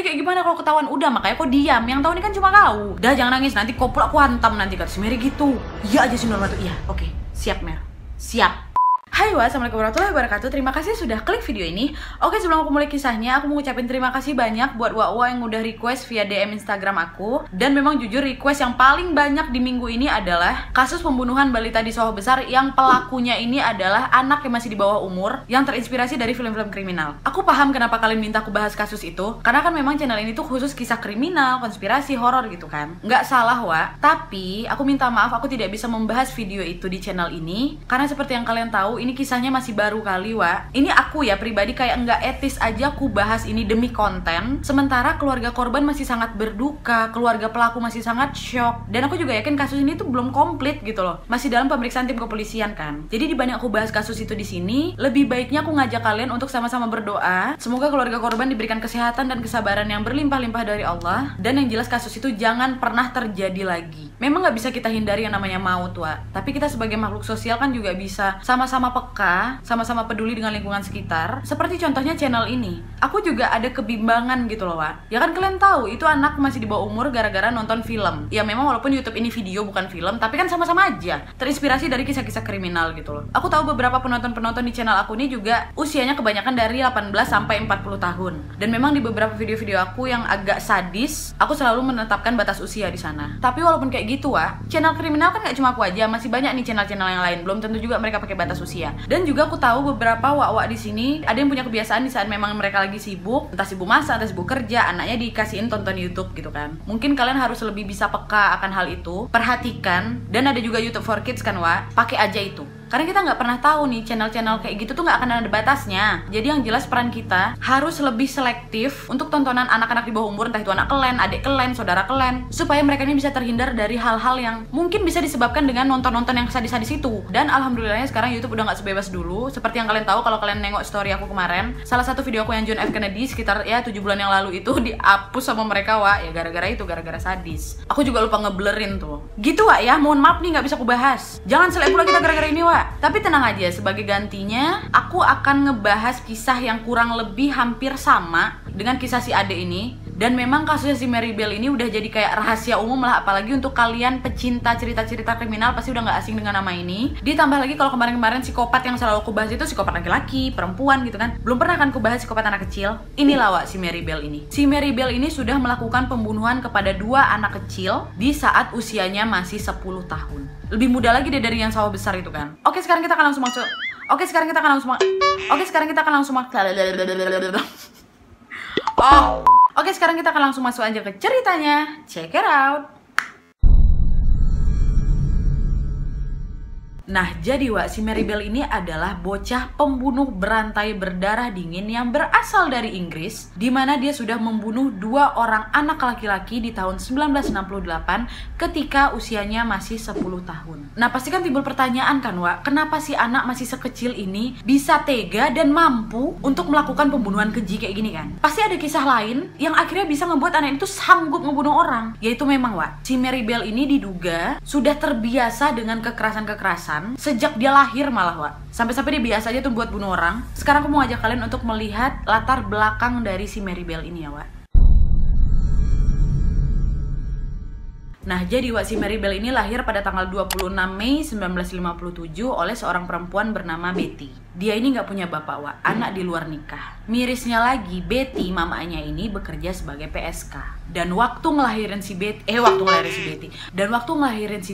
Jadi kayak gimana kalau ketahuan? Udah, makanya kau diam. Yang tahu ini kan cuma kau. Udah, jangan nangis, nanti kau pula aku hantam nanti, kata si Mary gitu. Iya aja si Nurmatu. Iya, oke. Siap, Mer. Siap. Hai assalamualaikum warahmatullahi wabarakatuh. Terima kasih sudah klik video ini. Oke, sebelum aku mulai kisahnya, aku mau ngucapin terima kasih banyak buat wa yang udah request via DM Instagram aku. Dan memang jujur request yang paling banyak di minggu ini adalah kasus pembunuhan balita di Sawah Besar yang pelakunya ini adalah anak yang masih di bawah umur yang terinspirasi dari film-film kriminal. Aku paham kenapa kalian minta aku bahas kasus itu, karena kan memang channel ini tuh khusus kisah kriminal, konspirasi, horor gitu kan. Nggak salah, tapi aku minta maaf aku tidak bisa membahas video itu di channel ini karena seperti yang kalian tahu, ini kisahnya masih baru kali, Ini aku ya pribadi kayak nggak etis aja aku bahas ini demi konten, sementara keluarga korban masih sangat berduka, keluarga pelaku masih sangat shock, dan aku juga yakin kasus ini tuh belum komplit gitu loh, masih dalam pemeriksaan tim kepolisian kan. Jadi dibanding aku bahas kasus itu di sini, lebih baiknya aku ngajak kalian untuk sama-sama berdoa, semoga keluarga korban diberikan kesehatan dan kesabaran yang berlimpah-limpah dari Allah, dan yang jelas kasus itu jangan pernah terjadi lagi. Memang nggak bisa kita hindari yang namanya maut, tapi kita sebagai makhluk sosial kan juga bisa sama-sama peka, sama-sama peduli dengan lingkungan sekitar. Seperti contohnya channel ini. Aku juga ada kebimbangan gitu loh, Ya kan kalian tahu, itu anak masih di bawah umur gara-gara nonton film. Ya memang walaupun YouTube ini video bukan film, tapi kan sama-sama aja terinspirasi dari kisah-kisah kriminal gitu loh. Aku tahu beberapa penonton-penonton di channel aku ini juga usianya kebanyakan dari 18 sampai 40 tahun. Dan memang di beberapa video-video aku yang agak sadis, aku selalu menetapkan batas usia di sana. Tapi walaupun kayak gitu, channel kriminal kan gak cuma aku aja, masih banyak nih channel-channel yang lain. Belum tentu juga mereka pakai batas usia. Dan juga aku tahu beberapa wak-wak di sini ada yang punya kebiasaan di saat memang mereka lagi sibuk, entah sibuk masak, entah sibuk kerja, anaknya dikasihin tonton YouTube gitu kan. Mungkin kalian harus lebih bisa peka akan hal itu, perhatikan. Dan ada juga YouTube for Kids kan, pakai aja itu. Karena kita nggak pernah tahu nih, channel-channel kayak gitu tuh nggak akan ada batasnya. Jadi yang jelas peran kita harus lebih selektif untuk tontonan anak-anak di bawah umur, entah itu anak kalian, adik kalian, saudara kalian, supaya mereka ini bisa terhindar dari hal-hal yang mungkin bisa disebabkan dengan nonton-nonton yang sadis-sadis itu. Dan alhamdulillahnya sekarang YouTube udah nggak sebebas dulu. Seperti yang kalian tahu kalau kalian nengok story aku kemarin, salah satu video aku yang John F. Kennedy sekitar 7 bulan yang lalu itu dihapus sama mereka, ya gara-gara itu, gara-gara sadis. Aku juga lupa ngeblerin tuh. Gitu, ya, mohon maaf nih nggak bisa aku bahas. Jangan selek pula kita gara-gara ini, Tapi tenang aja, sebagai gantinya aku akan ngebahas kisah yang kurang lebih hampir sama dengan kisah si Ade ini. Dan memang kasusnya si Mary Bell ini udah jadi kayak rahasia umum lah, apalagi untuk kalian pecinta cerita-cerita kriminal pasti udah nggak asing dengan nama ini. Ditambah lagi kalau kemarin-kemarin psikopat yang selalu aku bahas itu psikopat laki-laki, perempuan gitu kan. Belum pernah kan aku bahas psikopat anak kecil. Inilah si Mary Bell ini. Si Mary Bell ini sudah melakukan pembunuhan kepada 2 anak kecil di saat usianya masih 10 tahun. Lebih muda lagi dari yang Sawah Besar itu kan. Oke, sekarang kita akan langsung masuk. Oke, sekarang kita akan langsung masuk aja ke ceritanya. Check it out. Nah, jadi si Mary Bell ini adalah bocah pembunuh berantai berdarah dingin yang berasal dari Inggris, di mana dia sudah membunuh 2 orang anak laki-laki di tahun 1968 ketika usianya masih 10 tahun. Nah, pasti kan timbul pertanyaan kan, kenapa si anak masih sekecil ini bisa tega dan mampu untuk melakukan pembunuhan keji kayak gini kan? Pasti ada kisah lain yang akhirnya bisa membuat anak itu sanggup membunuh orang. Yaitu memang, si Mary Bell ini diduga sudah terbiasa dengan kekerasan-kekerasan sejak dia lahir malah, sampai-sampai dia biasa aja tuh buat bunuh orang. Sekarang aku mau ajak kalian untuk melihat latar belakang dari si Mary Bell ini, Nah, jadi si Mary Bell ini lahir pada tanggal 26 Mei 1957 oleh seorang perempuan bernama Betty. Dia ini nggak punya bapak, anak di luar nikah. Mirisnya lagi, Betty, mamanya ini bekerja sebagai PSK. Dan waktu ngelahirin si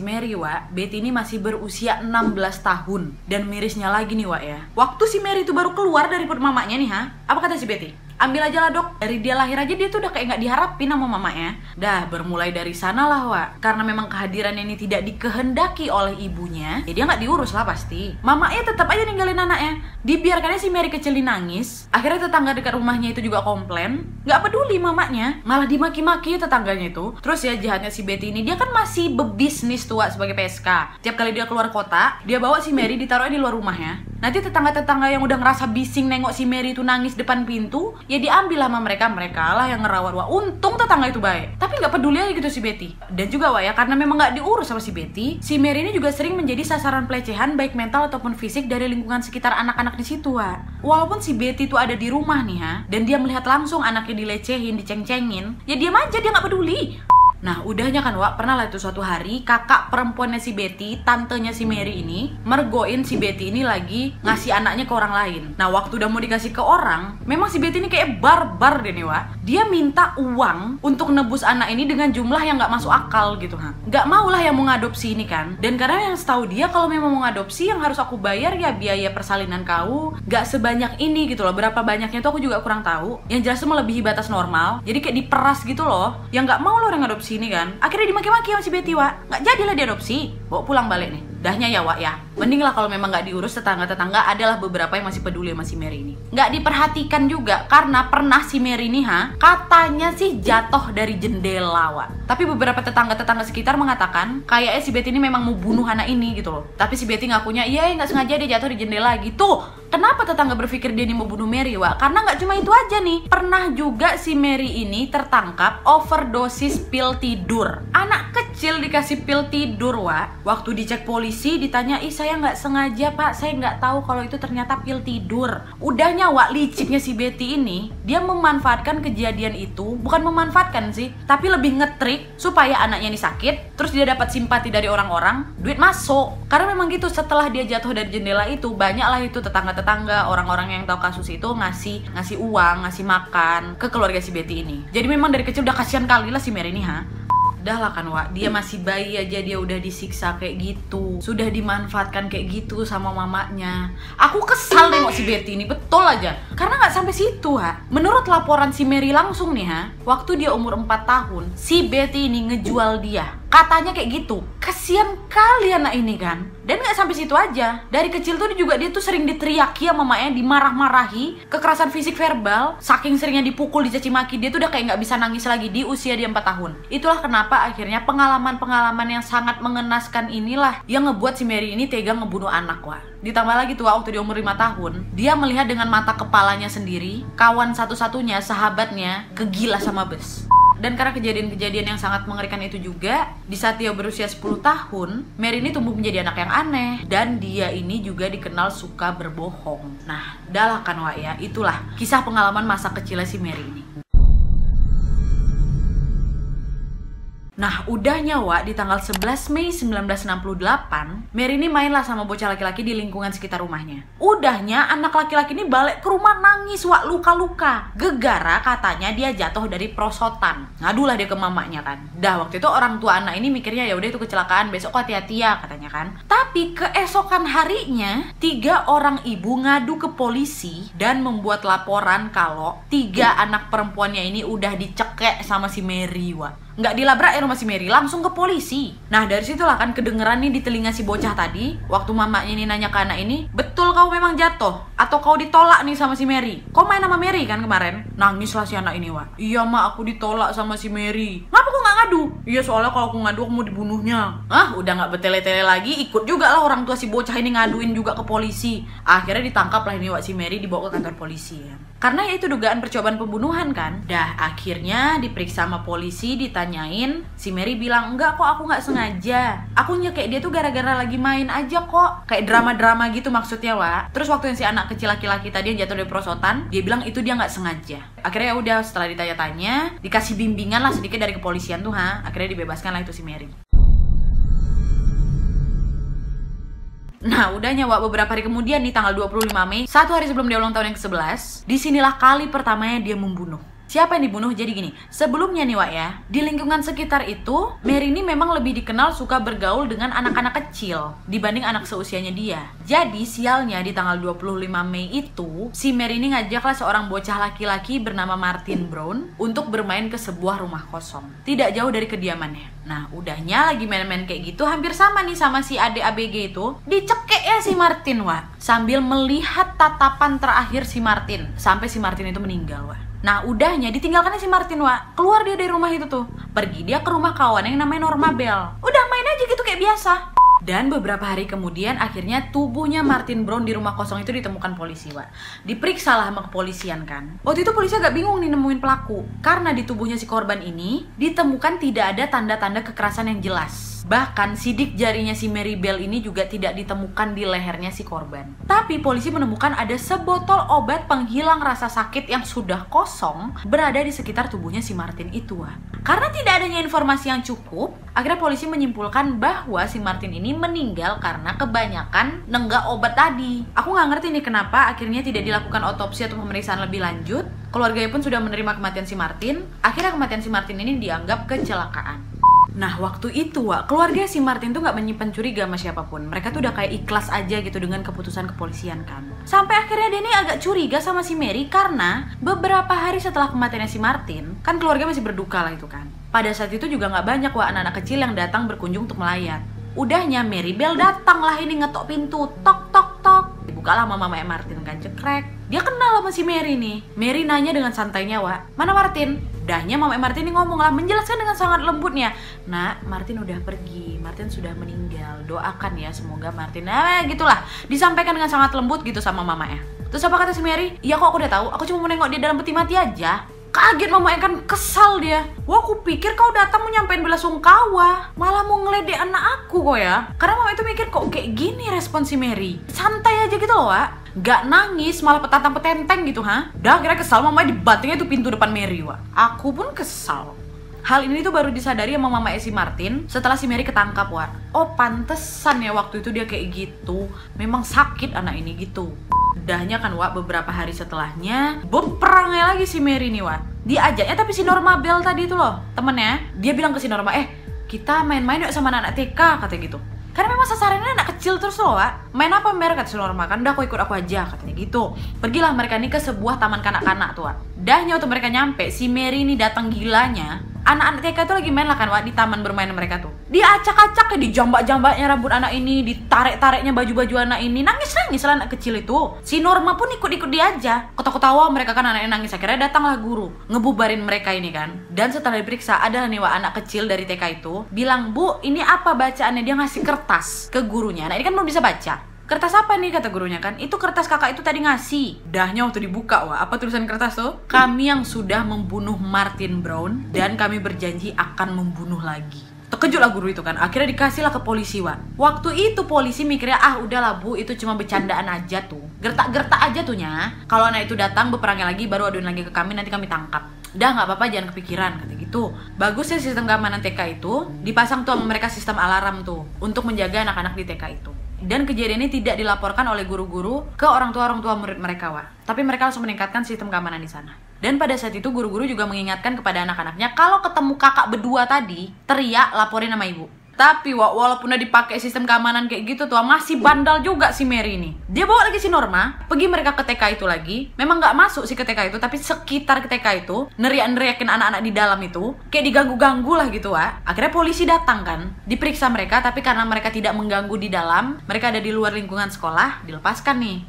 Mary, Betty ini masih berusia 16 tahun. Dan mirisnya lagi nih, waktu si Mary itu baru keluar dari perut mamanya nih, apa kata si Betty? Ambil aja lah, Dok. Dari dia lahir aja dia tuh udah kayak nggak diharapin sama mamanya. Dah, bermulai dari sana lah, karena memang kehadiran ini tidak dikehendaki oleh ibunya, ya dia nggak diurus lah pasti. Mamanya tetap aja ninggalin anaknya. Dibiarkannya si Mary kecil nangis. Akhirnya tetangga dekat rumahnya itu juga komplain. Nggak peduli mamanya, malah dimaki-maki tetangganya itu. Terus ya jahatnya si Betty ini, dia kan masih bebisnis tua sebagai PSK. Tiap kali dia keluar kota, dia bawa si Mary ditaruhnya di luar rumahnya. Nanti tetangga-tetangga yang udah ngerasa bising nengok si Mary itu nangis depan pintu, ya diambil sama mereka lah yang ngerawat. Wah, untung tetangga itu baik. Tapi nggak peduli aja gitu si Betty. Dan juga Wak ya, karena memang nggak diurus sama si Betty, si Mary ini juga sering menjadi sasaran pelecehan baik mental ataupun fisik dari lingkungan sekitar anak-anak di situ, Wak. Walaupun si Betty itu ada di rumah nih ha, dan dia melihat langsung anaknya dilecehin, diceng-cengin, ya diam aja, dia nggak peduli. Nah, udahnya kan Wak, pernah lah itu suatu hari kakak perempuannya si Betty, tantenya si Mary ini, mergoin si Betty ini lagi ngasih anaknya ke orang lain. Nah, waktu udah mau dikasih ke orang, memang si Betty ini kayak barbar deh nih Wak. Dia minta uang untuk nebus anak ini dengan jumlah yang nggak masuk akal gitu ha. Nggak mau lah yang mau ngadopsi ini kan. Dan karena yang setahu dia kalau memang mau ngadopsi yang harus aku bayar ya biaya persalinan kau nggak sebanyak ini gitu loh. Berapa banyaknya tuh aku juga kurang tahu. Yang jelas tuh melebihi batas normal. Jadi kayak diperas gitu loh. Yang nggak mau loh orang ngadopsi ini kan. Akhirnya dimaki-maki sama si Betty Wak. Nggak jadilah diadopsi. Bawa pulang balik nih. Dahnya ya Wak ya. Mending lah kalau memang nggak diurus tetangga-tetangga, adalah beberapa yang masih peduli sama si Mary ini. Nggak diperhatikan juga karena pernah si Mary ini katanya sih jatuh dari jendela Wak. Tapi beberapa tetangga-tetangga sekitar mengatakan kayaknya si Betty ini memang mau bunuh anak ini gitu loh. Tapi si Betty ngakunya iya nggak sengaja dia jatuh di jendela gitu. Kenapa tetangga berpikir dia ini mau bunuh Mary Wak? Karena nggak cuma itu aja nih. Pernah juga si Mary ini tertangkap overdosis pil tidur. Anak kecil dikasih pil tidur Wak. Waktu dicek polisi ditanya, ih saya nggak sengaja Pak, saya nggak tahu kalau itu ternyata pil tidur. Udahnya Wak, liciknya si Betty ini, dia memanfaatkan kejadian itu, bukan memanfaatkan sih, tapi lebih ngetrik supaya anaknya ini sakit, terus dia dapat simpati dari orang-orang, duit masuk. Karena memang gitu, setelah dia jatuh dari jendela itu, banyaklah itu tetangga-tetangga, orang-orang yang tahu kasus itu ngasih uang, ngasih makan ke keluarga si Betty ini. Jadi memang dari kecil udah kasihan kali lah si Mary ini Udah lah kan Wak, dia masih bayi aja dia udah disiksa kayak gitu, sudah dimanfaatkan kayak gitu sama mamanya. Aku kesal nengok si Betty ini, betul aja. Karena nggak sampai situ Menurut laporan si Mary langsung nih waktu dia umur 4 tahun, si Betty ini ngejual dia. Katanya kayak gitu. Kasian kali anak ini kan. Dan nggak sampai situ aja. Dari kecil tuh dia tuh sering diteriaki sama mamanya, dimarah-marahi, kekerasan fisik verbal, saking seringnya dipukul, dicaci maki, dia tuh udah kayak nggak bisa nangis lagi di usia dia 4 tahun. Itulah kenapa akhirnya pengalaman-pengalaman yang sangat mengenaskan inilah yang ngebuat si Mary ini tega ngebunuh anak Wak. Ditambah lagi tuh waktu dia umur 5 tahun, dia melihat dengan mata kepalanya sendiri, kawan satu-satunya, sahabatnya, kegila sama bus. Dan karena kejadian-kejadian yang sangat mengerikan itu juga, di saat dia berusia 10 tahun, Mary ini tumbuh menjadi anak yang aneh. Dan dia ini juga dikenal suka berbohong. Nah, dah lah kan Wak ya, itulah kisah pengalaman masa kecilnya si Mary ini. Nah, udahnya Wak, di tanggal 11 Mei 1968, Mary ini mainlah sama bocah laki-laki di lingkungan sekitar rumahnya. Udahnya, anak laki-laki ini balik ke rumah nangis Wak, luka-luka. Gegara katanya dia jatuh dari prosotan. Ngadulah dia ke mamanya kan. Dah, waktu itu orang tua anak ini mikirnya ya udah itu kecelakaan, besok hati-hati ya katanya kan. Tapi keesokan harinya, 3 orang ibu ngadu ke polisi dan membuat laporan kalau 3 anak perempuannya ini udah dicekek sama si Mary Wak. Nggak dilabrak ya rumah si Mary, langsung ke polisi. Nah dari situlah kan kedengeran nih di telinga si bocah tadi, waktu mamanya ini nanya ke anak ini, betul kau memang jatuh? Atau kau ditolak nih sama si Mary? Kau main sama Mary kan kemarin? Nangislah si anak ini Wak. Iya mak, aku ditolak sama si Mary. Ngapa kau nggak ngadu? Iya soalnya kalau aku ngadu aku mau dibunuhnya. Udah nggak bertele-tele lagi, ikut juga lah orang tua si bocah ini ngaduin juga ke polisi. Akhirnya ditangkap lah ini Wak si Mary, dibawa ke kantor polisi ya. Karena ya itu dugaan percobaan pembunuhan kan. Dah akhirnya diperiksa sama polisi, ditanyain, si Mary bilang enggak kok, aku nggak sengaja. Aku nyekek dia tuh gara-gara lagi main aja kok. Kayak drama-drama gitu maksudnya Wak. Terus waktu yang si anak kecil laki-laki tadi yang jatuh dari prosotan, dia bilang itu dia nggak sengaja. Akhirnya ya udah setelah ditanya-tanya, dikasih bimbingan lah sedikit dari kepolisian tuh akhirnya dibebaskan lah itu si Mary. Nah, udahnya Wak, beberapa hari kemudian nih tanggal 25 Mei, 1 hari sebelum dia ulang tahun yang ke-11, disinilah kali pertamanya dia membunuh. Siapa yang dibunuh? Jadi gini, sebelumnya nih Wak ya, di lingkungan sekitar itu, Mary ini memang lebih dikenal suka bergaul dengan anak-anak kecil dibanding anak seusianya dia. Jadi sialnya di tanggal 25 Mei itu, si Mary ini ngajaklah seorang bocah laki-laki bernama Martin Brown untuk bermain ke sebuah rumah kosong, tidak jauh dari kediamannya. Nah, udahnya lagi main-main kayak gitu, hampir sama nih sama si adik ABG itu, dicekek ya si Martin Wak, sambil melihat tatapan terakhir si Martin, sampai si Martin itu meninggal Wak. Nah udahnya ditinggalkannya si Martin Wak, keluar dia dari rumah itu tuh, pergi dia ke rumah kawan yang namanya Norma Bell. Udah main aja gitu kayak biasa. Dan beberapa hari kemudian akhirnya tubuhnya Martin Brown di rumah kosong itu ditemukan polisi, Wak. Diperiksa lah sama kepolisian kan. Waktu itu polisi agak bingung nih nemuin pelaku, karena di tubuhnya si korban ini ditemukan tidak ada tanda-tanda kekerasan yang jelas. Bahkan sidik jarinya si Mary Bell ini juga tidak ditemukan di lehernya si korban. Tapi polisi menemukan ada sebotol obat penghilang rasa sakit yang sudah kosong berada di sekitar tubuhnya si Martin itu, Wak. Karena tidak adanya informasi yang cukup, akhirnya polisi menyimpulkan bahwa si Martin ini meninggal karena kebanyakan nenggak obat tadi. Aku nggak ngerti nih kenapa akhirnya tidak dilakukan otopsi atau pemeriksaan lebih lanjut. Keluarganya pun sudah menerima kematian si Martin. Akhirnya kematian si Martin ini dianggap kecelakaan. Nah waktu itu, Wak, keluarga si Martin tuh gak menyimpan curiga sama siapapun. Mereka tuh udah kayak ikhlas aja gitu dengan keputusan kepolisian kan. Sampai akhirnya dia nih agak curiga sama si Mary karena beberapa hari setelah kematiannya si Martin, kan keluarga masih berduka lah itu kan. Pada saat itu juga gak banyak, Wak, anak-anak kecil yang datang berkunjung untuk melayat. Udahnya Mary Bell datang lah ini ngetok pintu, tok tok tok. Dibukalah sama mamanya Martin kan, cekrek. Dia kenal sama si Mary nih. Mary nanya dengan santainya, Wak, "Mana Martin?" Dahnya Mama Martin ini ngomong lah, menjelaskan dengan sangat lembutnya. "Nak, Martin udah pergi, Martin sudah meninggal. Doakan ya semoga Martin." Gitulah. Disampaikan dengan sangat lembut gitu sama mamanya. Terus apa kata si Mary? "Iya kok aku udah tahu, aku cuma mau nengok dia dalam peti mati aja." Kaget mamanya kan, kesal dia. "Wah, aku pikir kau datang mau nyampein bela sungkawa, malah mau ngeledek anak aku kok ya." Karena mama itu mikir kok kayak gini respon si Mary. Santai aja gitu loh, Wak. Gak nangis, malah petantang petenteng gitu, ha? Dah kira kesal mamanya dibantingnya itu pintu depan Mary, Wak. Aku pun kesal. Hal ini tuh baru disadari sama mama si Martin setelah si Mary ketangkap, Wak. Oh, pantesan ya waktu itu dia kayak gitu. Memang sakit anak ini gitu. Dahnya kan, Wak, beberapa hari setelahnya berperangnya lagi si Mary nih, Wak. Diajaknya tapi si Norma Bell tadi itu loh, temennya. Dia bilang ke si Norma, "Kita main-main yuk sama anak TK," katanya gitu. Karena memang sasarannya anak kecil terus loh, Wak. "Main apa, Mer?" kata si Norma kan. "Udah, aku ikut aku aja," katanya gitu. Pergilah mereka nih ke sebuah taman kanak-kanak tuh, Wak. Dahnya waktu mereka nyampe, si Mary ini datang gilanya. Anak-anak TK tuh lagi main lah kan, Wak, di taman bermain mereka tuh. Diacak-acak, dijambak-jambaknya rambut anak ini, ditarik-tariknya baju-baju anak ini. Nangis-nangis lah anak kecil itu. Si Norma pun ikut-ikut dia aja. Ketawa-ketawa mereka kan anaknya nangis. Akhirnya datanglah guru, ngebubarin mereka ini kan. Dan setelah diperiksa, ada nih, Wak, anak kecil dari TK itu bilang, "Bu, ini apa bacaannya?" Dia ngasih kertas ke gurunya. Nah ini kan belum bisa baca. "Kertas apa nih?" kata gurunya kan. "Itu kertas kakak itu tadi ngasih." Dahnya waktu dibuka, Wak, apa tulisan kertas tuh? "Kami yang sudah membunuh Martin Brown dan kami berjanji akan membunuh lagi." Terkejut lah guru itu kan. Akhirnya dikasih lah ke polisi, Wak. Waktu itu polisi mikirnya, udahlah Bu, itu cuma bercandaan aja tuh. Gertak-gertak aja tuh nya. Kalau anak itu datang berperangnya lagi, baru aduin lagi ke kami, nanti kami tangkap. "Udah nggak apa-apa, jangan kepikiran," kata gitu. Bagusnya sistem keamanan TK itu dipasang tuh sama mereka sistem alarm tuh untuk menjaga anak-anak di TK itu. Dan kejadian ini tidak dilaporkan oleh guru-guru ke orang tua murid mereka, Wak. Tapi mereka langsung meningkatkan sistem keamanan di sana. Dan pada saat itu guru-guru juga mengingatkan kepada anak-anaknya kalau ketemu kakak berdua tadi, teriak, laporin sama ibu. Tapi, Wak, walaupun udah dipakai sistem keamanan kayak gitu tuh, masih bandal juga si Mary ini. Dia bawa lagi si Norma, pergi mereka ke TK itu lagi. Memang nggak masuk sih ke TK itu, tapi sekitar ke TK itu, neriak-neriakin anak-anak di dalam itu, kayak diganggu-ganggu lah gitu, Wak. Akhirnya polisi datang kan, diperiksa mereka, tapi karena mereka tidak mengganggu di dalam, mereka ada di luar lingkungan sekolah, dilepaskan nih.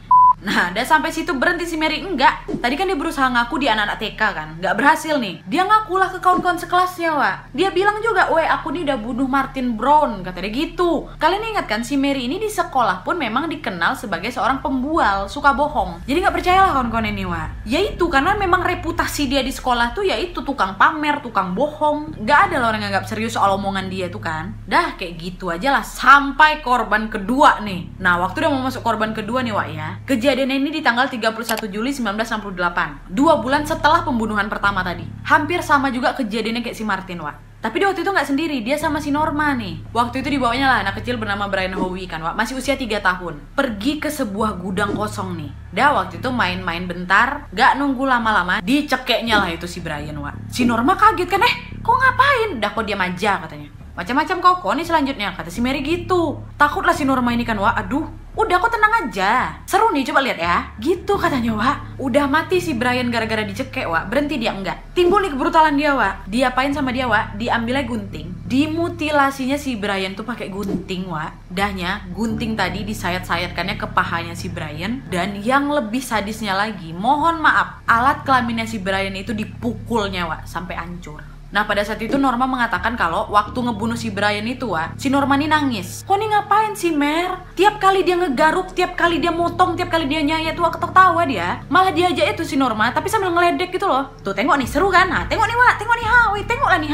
Nah, dan sampai situ berhenti si Mary enggak. Tadi kan dia berusaha ngaku di anak-anak TK kan, nggak berhasil nih. Dia ngakulah ke kawan-kawan sekelasnya, Wak. Dia bilang juga, "Weh, aku nih udah bunuh Martin Brown," kata dia gitu. Kalian ingat kan, si Mary ini di sekolah pun memang dikenal sebagai seorang pembual, suka bohong. Jadi nggak percayalah kawan-kawan ini, Wak. Yaitu karena memang reputasi dia di sekolah tuh yaitu tukang pamer, tukang bohong. Nggak ada loh orang yang nggak serius soal omongan dia tuh kan. Dah kayak gitu aja lah sampai korban kedua nih. Nah, waktu udah mau masuk korban kedua nih, Wak ya. Kejadian ini di tanggal 31 Juli 1968, 2 bulan setelah pembunuhan pertama tadi. Hampir sama juga kejadiannya kayak si Martin, Wak. Tapi dia waktu itu nggak sendiri, dia sama si Norma nih. Waktu itu dibawanya lah anak kecil bernama Brian Howie kan, Wak. Masih usia 3 tahun. Pergi ke sebuah gudang kosong nih. Dah waktu itu main-main bentar, gak nunggu lama-lama, dicekeknya lah itu si Brian, Wak. Si Norma kaget kan, kok ngapain? Dah kok diam aja katanya. Macam-macam kok nih selanjutnya, kata si Mary gitu. Takutlah si Norma ini kan, Wak. Aduh, udah kok tenang aja. Seru nih, coba lihat ya. Gitu katanya, Wak. Udah mati si Brian gara-gara dicekek, Wak. Berhenti dia enggak. Timbul nih kebrutalan dia, Wak. Diapain sama dia, Wak? Diambilnya gunting. Dimutilasinya si Brian tuh pakai gunting, Wak. Dahnya gunting tadi disayat-sayatkannya ke pahanya si Brian. Dan yang lebih sadisnya lagi, mohon maaf, alat kelaminnya si Brian itu dipukulnya, Wak, sampai hancur. Nah pada saat itu Norma mengatakan kalau waktu ngebunuh si Brian itu si Norma ini nangis. Kok nih ngapain sih Mer? Tiap kali dia ngegaruk, tiap kali dia motong, tiap kali dia nyayat tuh ketawa dia. Malah diajak itu si Norma tapi sambil ngeledek gitu loh. Tuh tengok nih seru kan? Nah tengok nih tengok nih wih tengok lah nih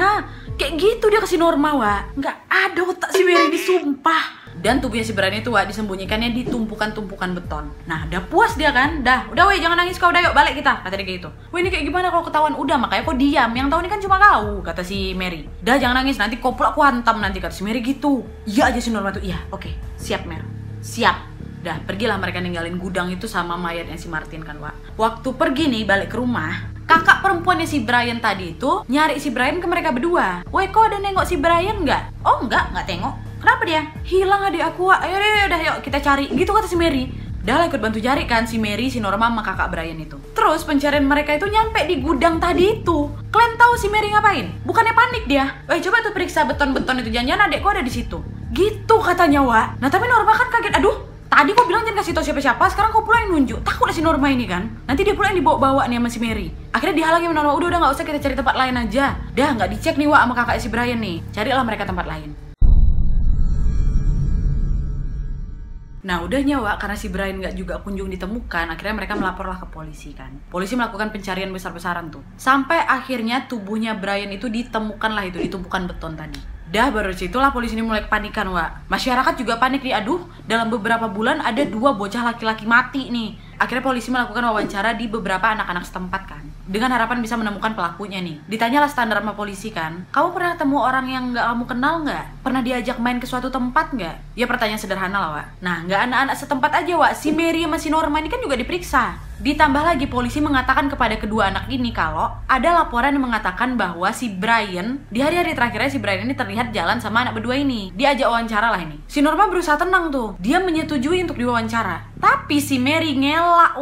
Kayak gitu dia ke si Norma Nggak ada otak si Mary ini sumpah. Dan tubuhnya si Brian itu disembunyikannya di tumpukan-tumpukan beton. Nah udah puas dia kan? Udah weh jangan nangis kau, udah yuk balik kita. Kata dia kayak gitu. Weh ini kayak gimana kalau ketahuan? Udah makanya kau diam, yang tahu ini kan cuma kau, kata si Mary. Dah jangan nangis, nanti kau pula aku hantam nanti, kata si Mary gitu. Iya aja si Norma tuh, iya oke, siap Mer, siap. Dah pergilah mereka ninggalin gudang itu sama mayatnya si Martin kan Waktu pergi nih balik ke rumah, kakak perempuannya si Brian tadi itu nyari si Brian ke mereka berdua. Weh kok ada nengok si Brian nggak? Oh nggak tengok. Kenapa dia? Hilang adik aku Ayo udah yuk kita cari. Gitu kata si Mary. Dah lah ikut bantu cari kan si Mary, si Norma sama kakak Brian itu. Terus pencarian mereka itu nyampe di gudang tadi itu. Kalian tahu si Mary ngapain? Bukannya panik dia. Coba tuh periksa beton-beton itu, jangan-jangan adekku ada di situ. Gitu katanya Nah tapi Norma kan kaget. Aduh tadi kok bilang jangan kasih tau siapa-siapa, sekarang kok pula yang nunjuk. Takut lah si Norma ini kan. Nanti dia pula yang dibawa-bawa nih sama si Mary. Akhirnya dihalangi sama Norma. Udah nggak usah, kita cari tempat lain aja. Dah nggak dicek nih sama kakak si Brian nih. Carilah mereka tempat lain. Nah udahnya karena si Brian nggak juga kunjung ditemukan, akhirnya mereka melaporlah ke polisi kan. Polisi melakukan pencarian besar-besaran tuh. Sampai akhirnya tubuhnya Brian itu ditemukanlah itu di tumpukan beton tadi. Dah baru situlah polisi ini mulai kepanikan Masyarakat juga panik nih, aduh dalam beberapa bulan ada 2 bocah laki-laki mati nih. Akhirnya polisi melakukan wawancara di beberapa anak-anak setempat kan, dengan harapan bisa menemukan pelakunya nih. Ditanyalah standar sama polisi kan, kamu pernah ketemu orang yang nggak kamu kenal nggak? Pernah diajak main ke suatu tempat nggak? Ya pertanyaan sederhana lah Nah nggak anak-anak setempat aja si Mary sama si Norma ini kan juga diperiksa. Ditambah lagi polisi mengatakan kepada kedua anak ini kalau ada laporan yang mengatakan bahwa si Brian, di hari-hari terakhirnya si Brian ini terlihat jalan sama anak berdua ini. Diajak wawancara lah ini. Si Norma berusaha tenang tuh, dia menyetujui untuk diwawancara. Tapi si Mary ngelak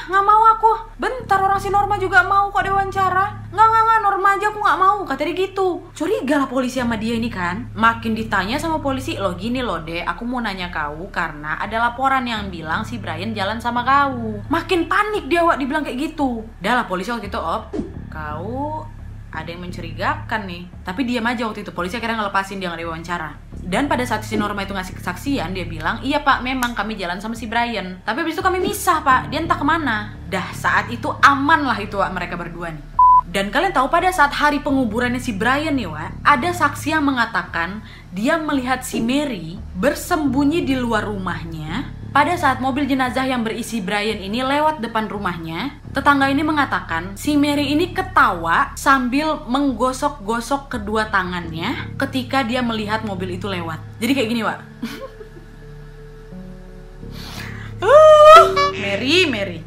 nggak mau aku. Bentar, orang si Norma juga mau kok diwawancara. Nggak, Norma aja aku nggak mau, kata dia gitu. Curiga lah polisi sama dia ini kan. Makin ditanya sama polisi, loh gini loh dek, aku mau nanya kau karena ada laporan yang bilang si Brian jalan sama kau. Makin panik dia dibilang kayak gitu. Dah lah polisi waktu itu, kau ada yang mencurigakan nih. Tapi diam aja waktu itu, polisi akhirnya ngelepasin dia nggak diwawancara. Dan pada saat si Norma itu ngasih kesaksian, dia bilang, iya pak memang kami jalan sama si Brian, tapi habis itu kami misah pak, dia entah kemana. Dah saat itu aman lah itu mereka berdua nih. Dan kalian tahu pada saat hari penguburannya si Brian nih ada saksi yang mengatakan dia melihat si Mary bersembunyi di luar rumahnya. Pada saat mobil jenazah yang berisi Brian ini lewat depan rumahnya, tetangga ini mengatakan si Mary ini ketawa sambil menggosok-gosok kedua tangannya ketika dia melihat mobil itu lewat. Jadi kayak gini Mary.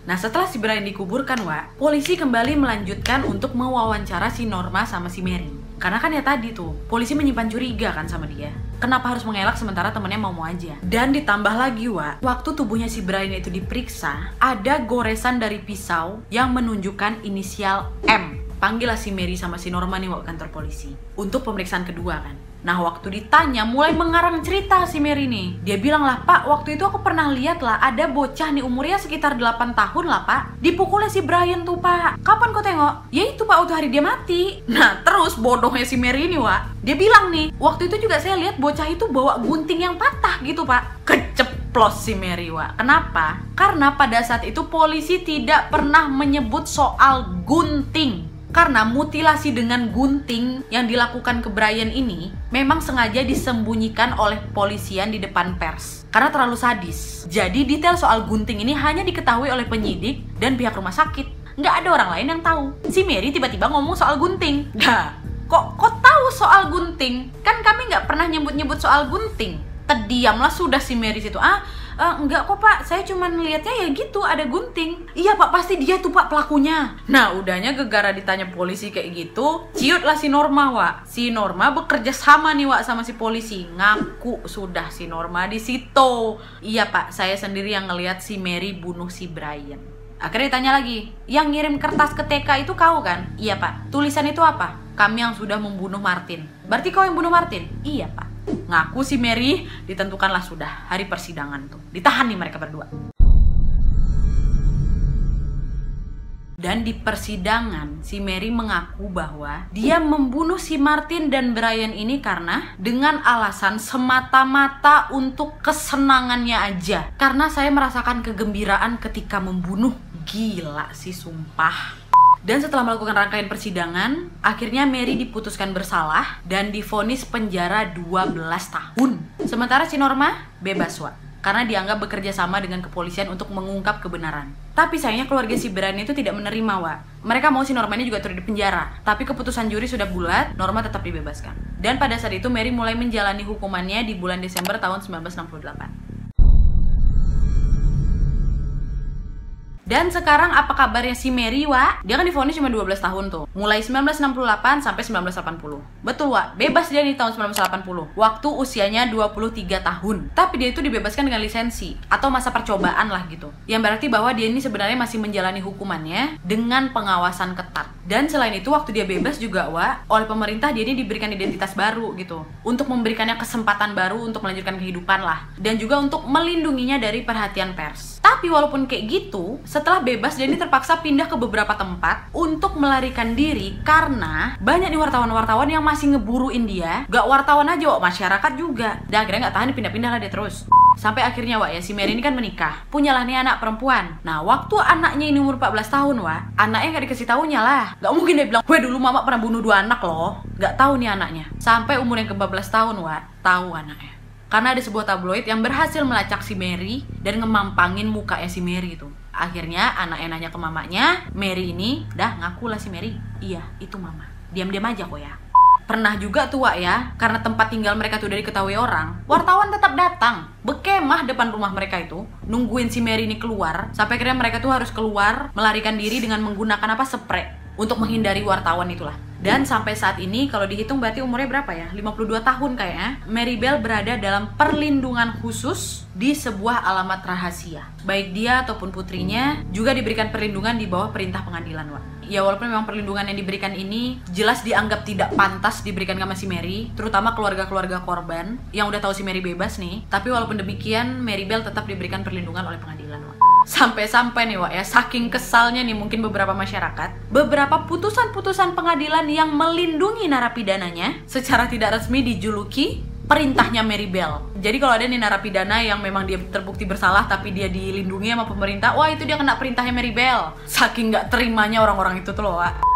Nah setelah si Brian dikuburkan polisi kembali melanjutkan untuk mewawancara si Norma sama si Mary. Karena kan ya tadi tuh, polisi menyimpan curiga kan sama dia. Kenapa harus mengelak sementara temennya mau aja? Dan ditambah lagi waktu tubuhnya si Brian itu diperiksa, ada goresan dari pisau yang menunjukkan inisial M. Panggillah si Mary sama si Norma nih ke kantor polisi untuk pemeriksaan kedua kan. Nah waktu ditanya mulai mengarang cerita si Mary nih. Dia bilang lah, pak waktu itu aku pernah lihat lah ada bocah nih umurnya sekitar 8 tahun lah pak, dipukulnya si Brian tuh pak. Kapan kau tengok? Ya itu pak waktu hari dia mati. Nah terus bodohnya si Mary ini dia bilang nih, waktu itu juga saya lihat bocah itu bawa gunting yang patah gitu pak. Keceplos si Mary Kenapa? Karena pada saat itu polisi tidak pernah menyebut soal gunting. Karena mutilasi dengan gunting yang dilakukan ke Brian ini memang sengaja disembunyikan oleh polisian di depan pers karena terlalu sadis. Jadi detail soal gunting ini hanya diketahui oleh penyidik dan pihak rumah sakit. Nggak ada orang lain yang tahu. Si Mary tiba-tiba ngomong soal gunting. Nah, kok tahu soal gunting? Kan kami nggak pernah nyebut-nyebut soal gunting. Terdiamlah sudah si Mary situ. Enggak kok pak, saya cuma ngeliatnya ya gitu ada gunting. Iya pak, pasti dia tuh pak pelakunya. Nah udahnya gegara ditanya polisi kayak gitu, ciutlah si Norma Si Norma bekerja sama nih sama si polisi. Ngaku sudah si Norma di situ. Iya pak, saya sendiri yang ngeliat si Mary bunuh si Brian. Akhirnya ditanya lagi, yang ngirim kertas ke TK itu kau kan? Iya pak. Tulisan itu apa? Kami yang sudah membunuh Martin. Berarti kau yang bunuh Martin? Iya pak. Ngaku si Mary, ditentukanlah sudah hari persidangan tuh. Ditahan nih mereka berdua. Dan di persidangan, si Mary mengaku bahwa dia membunuh si Martin dan Brian ini karena dengan alasan semata-mata untuk kesenangannya aja. Karena saya merasakan kegembiraan ketika membunuh. Gila sih, sumpah. Dan setelah melakukan rangkaian persidangan, akhirnya Mary diputuskan bersalah dan divonis penjara 12 tahun. Sementara si Norma bebas, Wak, karena dianggap bekerja sama dengan kepolisian untuk mengungkap kebenaran. Tapi sayangnya keluarga si Brian itu tidak menerima, Wak. Mereka mau si Norma ini juga turut di penjara. Tapi keputusan juri sudah bulat, Norma tetap dibebaskan. Dan pada saat itu Mary mulai menjalani hukumannya di bulan Desember tahun 1968. Dan sekarang apa kabarnya si Mary, Wak? Dia kan divonis cuma 12 tahun tuh. Mulai 1968 sampai 1980. Betul, Wak. Bebas dia di tahun 1980. Waktu usianya 23 tahun. Tapi dia itu dibebaskan dengan lisensi atau masa percobaan lah gitu. Yang berarti bahwa dia ini sebenarnya masih menjalani hukumannya dengan pengawasan ketat. Dan selain itu waktu dia bebas juga, Wak, oleh pemerintah dia ini diberikan identitas baru gitu. Untuk memberikannya kesempatan baru untuk melanjutkan kehidupan lah. Dan juga untuk melindunginya dari perhatian pers. Tapi walaupun kayak gitu, setelah bebas dia ini terpaksa pindah ke beberapa tempat untuk melarikan diri karena banyak nih wartawan-wartawan yang masih ngeburuin dia. Gak wartawan aja, Wak, masyarakat juga. Dan akhirnya gak tahan dipindah-pindah lah dia terus. Sampai akhirnya, Wak, ya, si Mary ini kan menikah. Punyalah nih anak perempuan. Nah, waktu anaknya ini umur 14 tahun, Wak, anaknya gak dikasih taunya lah. Gak mungkin dia bilang, "Weh, dulu mama pernah bunuh 2 anak loh." Gak tahu nih anaknya. Sampai umur yang ke-14 tahun, Wak, tahu anaknya. Karena ada sebuah tabloid yang berhasil melacak si Mary dan ngemampangin mukanya si Mary itu. Akhirnya anaknya nanya ke mamanya, Mary ini, dah ngaku lah si Mary, "Iya, itu mama." Diam-diam aja kok ya. Pernah juga tuh, Wak, ya, karena tempat tinggal mereka tuh udah diketahui orang, wartawan tetap datang, berkemah depan rumah mereka itu, nungguin si Mary ini keluar, sampai akhirnya mereka tuh harus keluar, melarikan diri dengan menggunakan spray untuk menghindari wartawan itulah. Dan sampai saat ini kalau dihitung berarti umurnya berapa ya? 52 tahun kayaknya. Mary Bell berada dalam perlindungan khusus di sebuah alamat rahasia. Baik dia ataupun putrinya juga diberikan perlindungan di bawah perintah pengadilan, Wak. Ya walaupun memang perlindungan yang diberikan ini jelas dianggap tidak pantas diberikan sama si Mary, terutama keluarga-keluarga korban yang udah tahu si Mary bebas nih. Tapi walaupun demikian, Mary Bell tetap diberikan perlindungan oleh pengadilan, Wak. Sampai-sampai nih, Wak, ya, saking kesalnya nih mungkin beberapa masyarakat, beberapa putusan-putusan pengadilan yang melindungi narapidananya secara tidak resmi dijuluki perintahnya Mary Bell. Jadi kalau ada nih narapidana yang memang dia terbukti bersalah tapi dia dilindungi sama pemerintah, wah itu dia kena perintahnya Mary Bell. Saking nggak terimanya orang-orang itu tuh loh, Wak.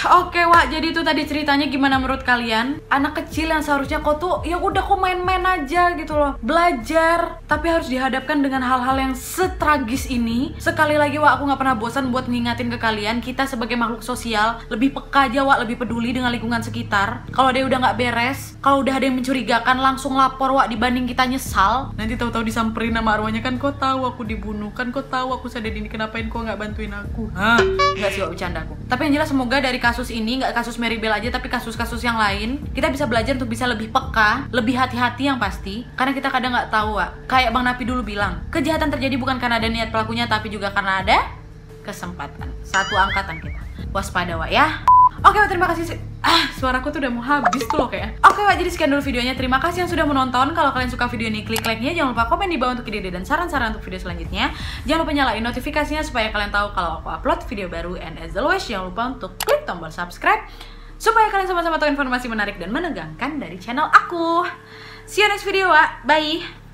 Oke, Wak, jadi itu tadi ceritanya. Gimana menurut kalian? Anak kecil yang seharusnya kok tuh ya udah kok main-main aja gitu loh, belajar, tapi harus dihadapkan dengan hal-hal yang setragis ini. Sekali lagi, Wak, aku nggak pernah bosan buat ngingatin ke kalian, kita sebagai makhluk sosial lebih peka aja, Wak, lebih peduli dengan lingkungan sekitar. Kalau dia udah nggak beres, kalau udah ada yang mencurigakan, langsung lapor, Wak, dibanding kita nyesal nanti tahu-tahu disamperin sama arwahnya, kan kok tahu aku dibunuh, kan kok tahu aku sadar ini, kenapain kok nggak bantuin aku. Nggak sih, Wak, bercanda aku. Tapi yang jelas semoga dari kasus ini, nggak kasus Mary Bell aja, tapi kasus-kasus yang lain, kita bisa belajar untuk bisa lebih peka, lebih hati-hati yang pasti. Karena kita kadang nggak tahu, Wak. Kayak Bang Napi dulu bilang, kejahatan terjadi bukan karena ada niat pelakunya, tapi juga karena ada kesempatan. Satu angkatan kita. Waspada, Wak, ya. Oke, Wak, terima kasih. Suaraku tuh udah mau habis tuh loh kayak. Oke, Wak, jadi sekian dulu videonya. Terima kasih yang sudah menonton. Kalau kalian suka video ini, klik like-nya. Jangan lupa komen di bawah untuk ide-ide dan saran-saran untuk video selanjutnya. Jangan lupa nyalain notifikasinya supaya kalian tahu kalau aku upload video baru. And as always, jangan lupa untuk klik tombol subscribe supaya kalian sama-sama tahu informasi menarik dan menegangkan dari channel aku. See you next video, Wak. Bye.